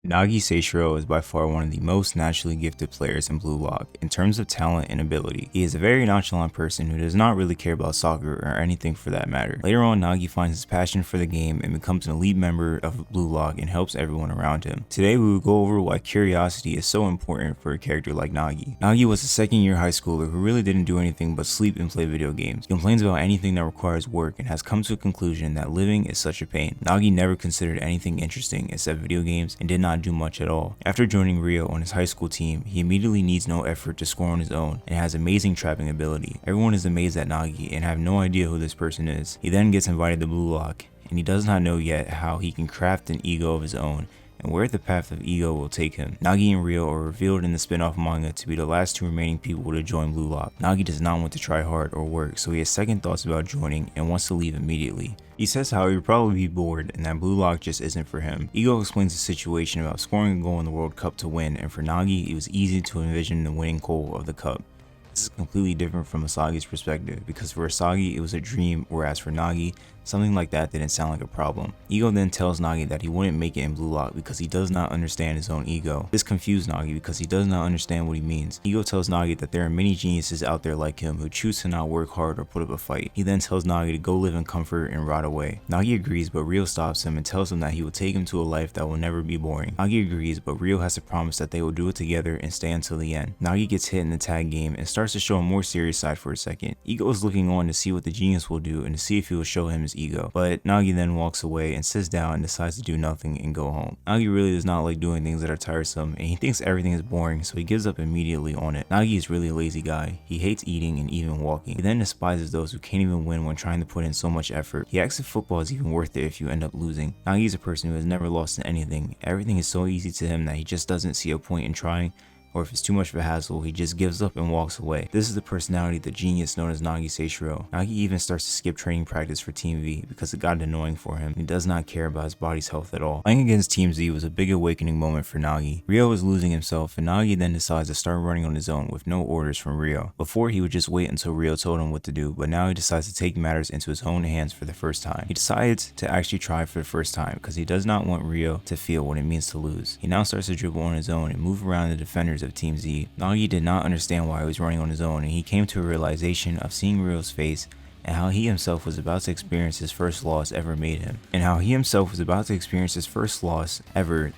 Nagi Seishiro is by far one of the most naturally gifted players in Blue Lock in terms of talent and ability. He is a very nonchalant person who does not really care about soccer or anything for that matter. Later on, Nagi finds his passion for the game and becomes an elite member of Blue Lock and helps everyone around him. Today we will go over why curiosity is so important for a character like Nagi. Nagi was a second-year high schooler who really didn't do anything but sleep and play video games. He complains about anything that requires work and has come to a conclusion that living is such a pain. Nagi never considered anything interesting except video games and did not do much at all. After joining Rio on his high school team, he immediately needs no effort to score on his own and has amazing trapping ability. Everyone is amazed at Nagi and have no idea who this person is. He then gets invited to Blue Lock and he does not know yet how he can craft an ego of his own and where the path of ego will take him. Nagi and Rio are revealed in the spin-off manga to be the last two remaining people to join Blue Lock. Nagi does not want to try hard or work, so he has second thoughts about joining and wants to leave immediately. He says how he would probably be bored and that Blue Lock just isn't for him. Ego explains the situation about scoring a goal in the World Cup to win, and for Nagi it was easy to envision the winning goal of the cup. This is completely different from Asagi's perspective, because for Asagi it was a dream, whereas for Nagi, something like that didn't sound like a problem. Ego then tells Nagi that he wouldn't make it in Blue Lock because he does not understand his own ego. This confused Nagi because he does not understand what he means. Ego tells Nagi that there are many geniuses out there like him who choose to not work hard or put up a fight. He then tells Nagi to go live in comfort and rot away. Nagi agrees, but Rio stops him and tells him that he will take him to a life that will never be boring. Nagi agrees, but Rio has to promise that they will do it together and stay until the end. Nagi gets hit in the tag game and starts to show a more serious side for a second. Ego is looking on to see what the genius will do and to see if he will show him his ego. But Nagi then walks away and sits down and decides to do nothing and go home. Nagi really does not like doing things that are tiresome and he thinks everything is boring, so he gives up immediately on it. Nagi is really a lazy guy. He hates eating and even walking. He then despises those who can't even win when trying to put in so much effort. He asks if football is even worth it if you end up losing. Nagi is a person who has never lost in anything. Everything is so easy to him that he just doesn't see a point in trying, or if it's too much of a hassle, he just gives up and walks away. This is the personality of the genius known as Nagi Seishiro. Nagi even starts to skip training practice for Team V because it got annoying for him. He does not care about his body's health at all. Playing against Team Z was a big awakening moment for Nagi. Rio is losing himself and Nagi then decides to start running on his own with no orders from Rio. Before he would just wait until Rio told him what to do, but now he decides to take matters into his own hands for the first time. He decides to actually try for the first time because he does not want Rio to feel what it means to lose. He now starts to dribble on his own and move around the defenders of Team Z. Nagi did not understand why he was running on his own, and he came to a realization of seeing Rio's face and how he himself was about to experience his first loss ever,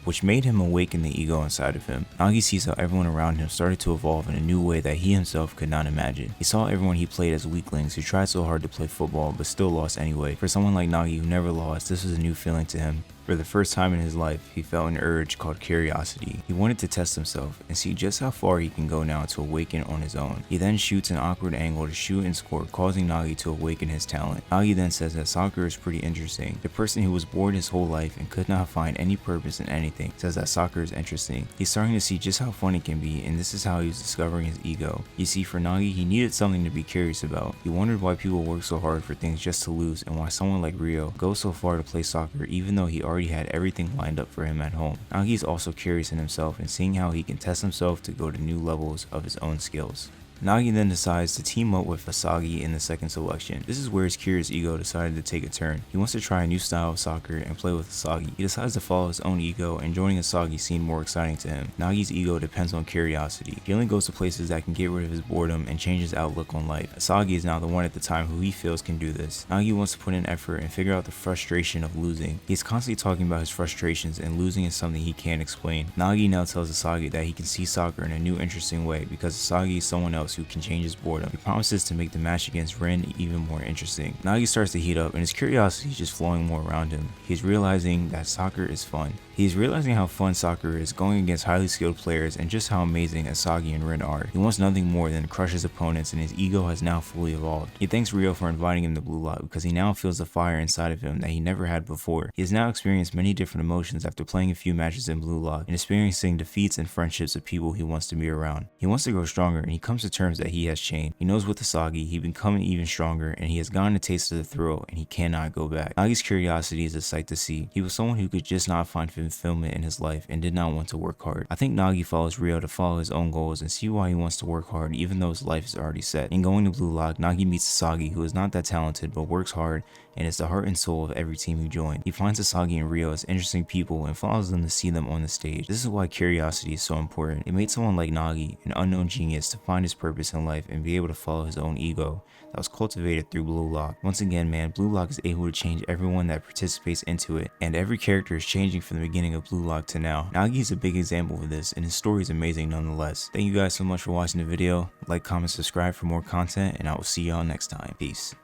which made him awaken the ego inside of him. Nagi sees how everyone around him started to evolve in a new way that he himself could not imagine. He saw everyone he played as weaklings who tried so hard to play football but still lost anyway. For someone like Nagi who never lost, this was a new feeling to him. For the first time in his life, he felt an urge called curiosity. He wanted to test himself and see just how far he can go now to awaken on his own. He then shoots an awkward angle to shoot and score, causing Nagi to awaken his talent. Nagi then says that soccer is pretty interesting. The person who was bored his whole life and could not find any purpose in anything says that soccer is interesting. He's starting to see just how fun it can be, and this is how he was discovering his ego. You see, for Nagi, he needed something to be curious about. He wondered why people work so hard for things just to lose, and why someone like Rio goes so far to play soccer even though he already had everything lined up for him at home. Nagi is also curious in himself and seeing how he can test himself to go to new levels of his own skills. Nagi then decides to team up with Asagi in the second selection. This is where his curious ego decided to take a turn. He wants to try a new style of soccer and play with Asagi. He decides to follow his own ego, and joining Asagi seemed more exciting to him. Nagi's ego depends on curiosity. He only goes to places that can get rid of his boredom and change his outlook on life. Asagi is now the one at the time who he feels can do this. Nagi wants to put in effort and figure out the frustration of losing. He is constantly talking about his frustrations, and losing is something he can't explain. Nagi now tells Asagi that he can see soccer in a new interesting way because Asagi is someone else who can change his boredom. He promises to make the match against Ren even more interesting. Nagi starts to heat up and his curiosity is just flowing more around him. He's realizing that soccer is fun. He's realizing how fun soccer is, going against highly skilled players, and just how amazing Asagi and Ren are. He wants nothing more than to crush his opponents, and his ego has now fully evolved. He thanks Rio for inviting him to Blue Lock because he now feels the fire inside of him that he never had before. He has now experienced many different emotions after playing a few matches in Blue Lock and experiencing defeats and friendships of people he wants to be around. He wants to grow stronger, and he comes to terms that he has changed. He knows with Asagi he becoming even stronger, and he has gotten a taste of the thrill, and he cannot go back. Nagi's curiosity is a sight to see. He was someone who could just not find fulfillment in his life and did not want to work hard. I think Nagi follows Rio to follow his own goals and see why he wants to work hard even though his life is already set. In going to Blue Lock, Nagi meets Sasagi, who is not that talented but works hard and is the heart and soul of every team he joined. He finds Sasagi and Rio as interesting people and follows them to see them on the stage. This is why curiosity is so important. It made someone like Nagi, an unknown genius, to find his purpose in life and be able to follow his own ego that was cultivated through Blue Lock. Once again, man, Blue Lock is able to change everyone that participates into it, and every character is changing from the beginning of Blue Lock to now. Nagi is a big example of this, and his story is amazing nonetheless. Thank you guys so much for watching the video. Like, comment, subscribe for more content, and I will see y'all next time. Peace.